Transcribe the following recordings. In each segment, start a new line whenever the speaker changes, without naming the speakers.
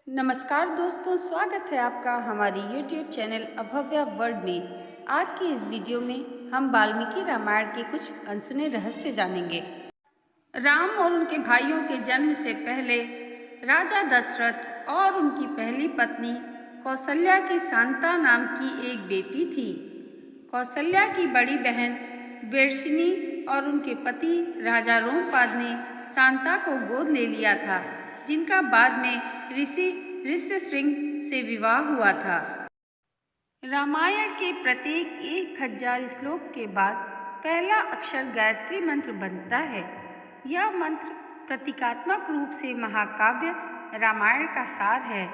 नमस्कार दोस्तों, स्वागत है आपका हमारी YouTube चैनल अभव्या वर्ल्ड में। आज की इस वीडियो में हम वाल्मीकि रामायण के कुछ अनसुने रहस्य जानेंगे। राम और उनके भाइयों के जन्म से पहले राजा दशरथ और उनकी पहली पत्नी कौसल्या की शांता नाम की एक बेटी थी। कौसल्या की बड़ी बहन वेरशिनी और उनके पति राजा रोमपाद ने शांता को गोद ले लिया था, जिनका बाद में ऋषि ऋष्यशृंग से विवाह हुआ था। रामायण के प्रत्येक 1000 श्लोक के बाद पहला अक्षर गायत्री मंत्र बनता है। यह मंत्र प्रतीकात्मक रूप से महाकाव्य रामायण का सार है।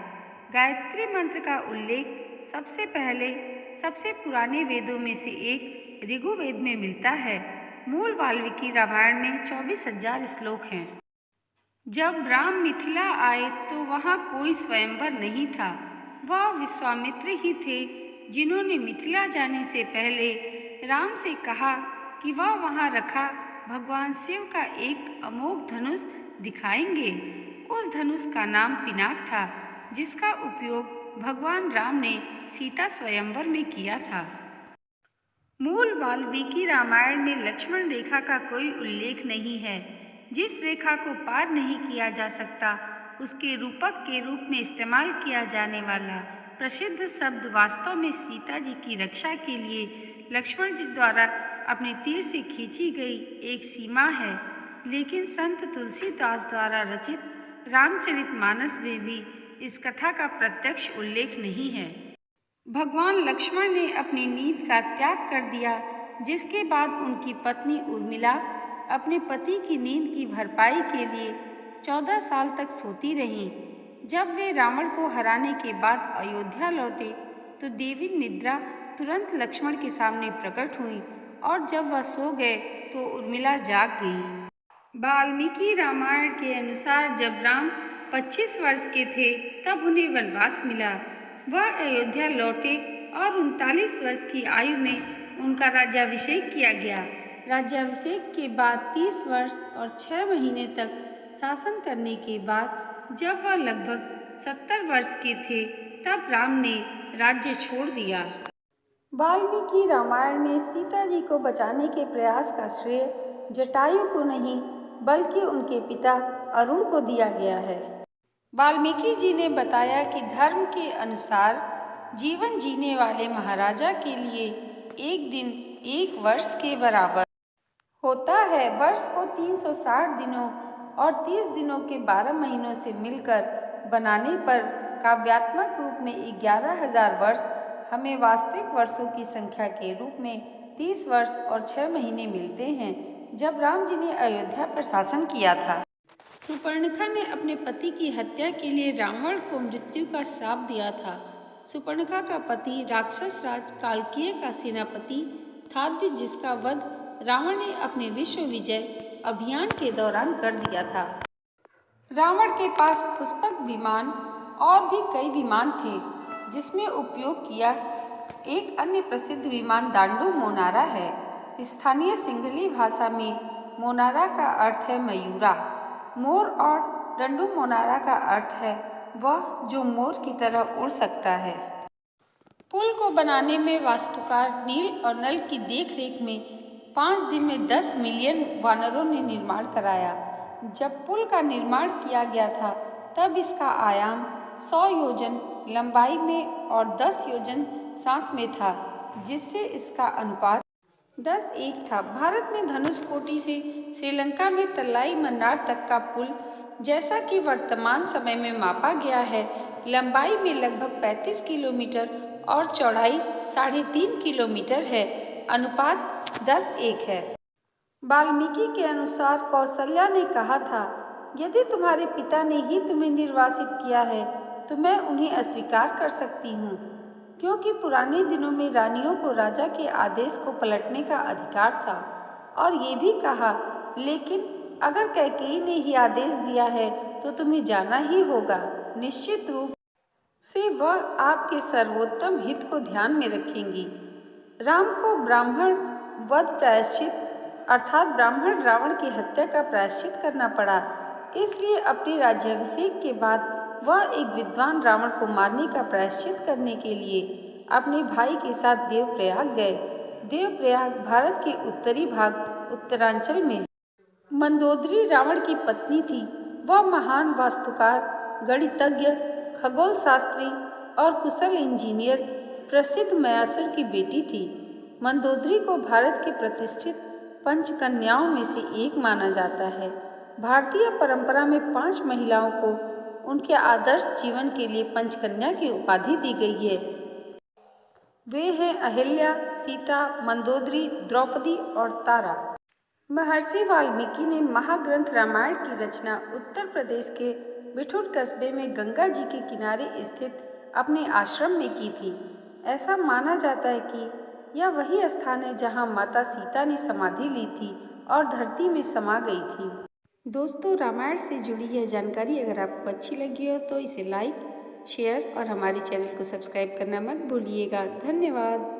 गायत्री मंत्र का उल्लेख सबसे पहले सबसे पुराने वेदों में से एक ऋग्वेद में मिलता है। मूल वाल्मीकि रामायण में 24,000 श्लोक हैं। जब राम मिथिला आए तो वहाँ कोई स्वयंवर नहीं था। वह विश्वामित्र ही थे जिन्होंने मिथिला जाने से पहले राम से कहा कि वह वहाँ रखा भगवान शिव का एक अमोघ धनुष दिखाएंगे। उस धनुष का नाम पिनाक था, जिसका उपयोग भगवान राम ने सीता स्वयंवर में किया था। मूल वाल्मीकि रामायण में लक्ष्मण रेखा का कोई उल्लेख नहीं है। जिस रेखा को पार नहीं किया जा सकता, उसके रूपक के रूप में इस्तेमाल किया जाने वाला प्रसिद्ध शब्द वास्तव में सीता जी की रक्षा के लिए लक्ष्मण जी द्वारा अपने तीर से खींची गई एक सीमा है। लेकिन संत तुलसीदास द्वारा रचित रामचरितमानस में भी इस कथा का प्रत्यक्ष उल्लेख नहीं है। भगवान लक्ष्मण ने अपनी नींद का त्याग कर दिया, जिसके बाद उनकी पत्नी उर्मिला अपने पति की नींद की भरपाई के लिए 14 साल तक सोती रहीं। जब वे रावण को हराने के बाद अयोध्या लौटे तो देवी निद्रा तुरंत लक्ष्मण के सामने प्रकट हुई, और जब वह सो गए तो उर्मिला जाग गई। वाल्मीकि रामायण के अनुसार जब राम 25 वर्ष के थे तब उन्हें वनवास मिला। वह अयोध्या लौटे और 39 वर्ष की आयु में उनका राज्याभिषेक किया गया। राज्याभिषेक के बाद 30 वर्ष और 6 महीने तक शासन करने के बाद जब वह लगभग 70 वर्ष के थे तब राम ने राज्य छोड़ दिया। वाल्मीकि रामायण में सीता जी को बचाने के प्रयास का श्रेय जटायु को नहीं बल्कि उनके पिता अरुण को दिया गया है। वाल्मीकि जी ने बताया कि धर्म के अनुसार जीवन जीने वाले महाराजा के लिए एक दिन 1 वर्ष के बराबर होता है। वर्ष को 360 दिनों और 30 दिनों के 12 महीनों से मिलकर बनाने पर काव्यात्मक रूप में 11,000 वर्ष हमें वास्तविक वर्षों की संख्या के रूप में 30 वर्ष और 6 महीने मिलते हैं, जब राम जी ने अयोध्या पर शासन किया था। सुपर्णखा ने अपने पति की हत्या के लिए रावण को मृत्यु का श्राप दिया था। सुपर्णखा का पति राक्षस राज कालकीय का सेनापति थाद्य, जिसका वध रावण ने अपने विश्व विजय अभियान के दौरान कर दिया था। रावण के पास पुष्पक विमान और भी कई विमान थे, जिसमें उपयोग किया एक अन्य प्रसिद्ध विमान दांडू मोनारा है। स्थानीय सिंहली भाषा में मोनारा का अर्थ है मयूरा। मोर और डंडू मोनारा का अर्थ है वह जो मोर की तरह उड़ सकता है। पुल को बनाने में वास्तुकार नील और नल की देखरेख में 5 दिन में 10 मिलियन वानरों ने निर्माण कराया। जब पुल का निर्माण किया गया था तब इसका आयाम 100 योजन लंबाई में और 10 योजन सांस में था, जिससे इसका अनुपात 10:1 था। भारत में धनुषकोटी से श्रीलंका में तलाई मन्नार तक का पुल, जैसा कि वर्तमान समय में मापा गया है, लंबाई में लगभग 35 किलोमीटर और चौड़ाई 3.5 किलोमीटर है। अनुपात 10:1 है। वाल्मीकि के अनुसार कौसल्या ने कहा था, यदि तुम्हारे पिता ने ही तुम्हें निर्वासित किया है तो मैं उन्हें अस्वीकार कर सकती हूँ, क्योंकि पुराने दिनों में रानियों को राजा के आदेश को पलटने का अधिकार था। और ये भी कहा, लेकिन अगर कैकेयी ने ही आदेश दिया है तो तुम्हें जाना ही होगा। निश्चित रूप से वह आपके सर्वोत्तम हित को ध्यान में रखेंगी। राम को ब्राह्मण वध प्रायश्चित अर्थात ब्राह्मण रावण की हत्या का प्रायश्चित करना पड़ा। इसलिए अपने राज्याभिषेक के बाद वह एक विद्वान रावण को मारने का प्रायश्चित करने के लिए अपने भाई के साथ देवप्रयाग गए। देवप्रयाग भारत के उत्तरी भाग उत्तरांचल में है। मंदोदरी रावण की पत्नी थी। वह महान वास्तुकार, गणितज्ञ, खगोल शास्त्री और कुशल इंजीनियर प्रसिद्ध मयासुर की बेटी थी। मंदोदरी को भारत के प्रतिष्ठित पंचकन्याओं में से एक माना जाता है। भारतीय परंपरा में 5 महिलाओं को उनके आदर्श जीवन के लिए पंचकन्या की उपाधि दी गई है। वे हैं अहिल्या, सीता, मंदोदरी, द्रौपदी और तारा। महर्षि वाल्मीकि ने महाग्रंथ रामायण की रचना उत्तर प्रदेश के बिठूर कस्बे में गंगा जी के किनारे स्थित अपने आश्रम में की थी। ऐसा माना जाता है कि यह वही स्थान है जहां माता सीता ने समाधि ली थी और धरती में समा गई थी। दोस्तों, रामायण से जुड़ी यह जानकारी अगर आपको अच्छी लगी हो तो इसे लाइक, शेयर और हमारे चैनल को सब्सक्राइब करना मत भूलिएगा। धन्यवाद।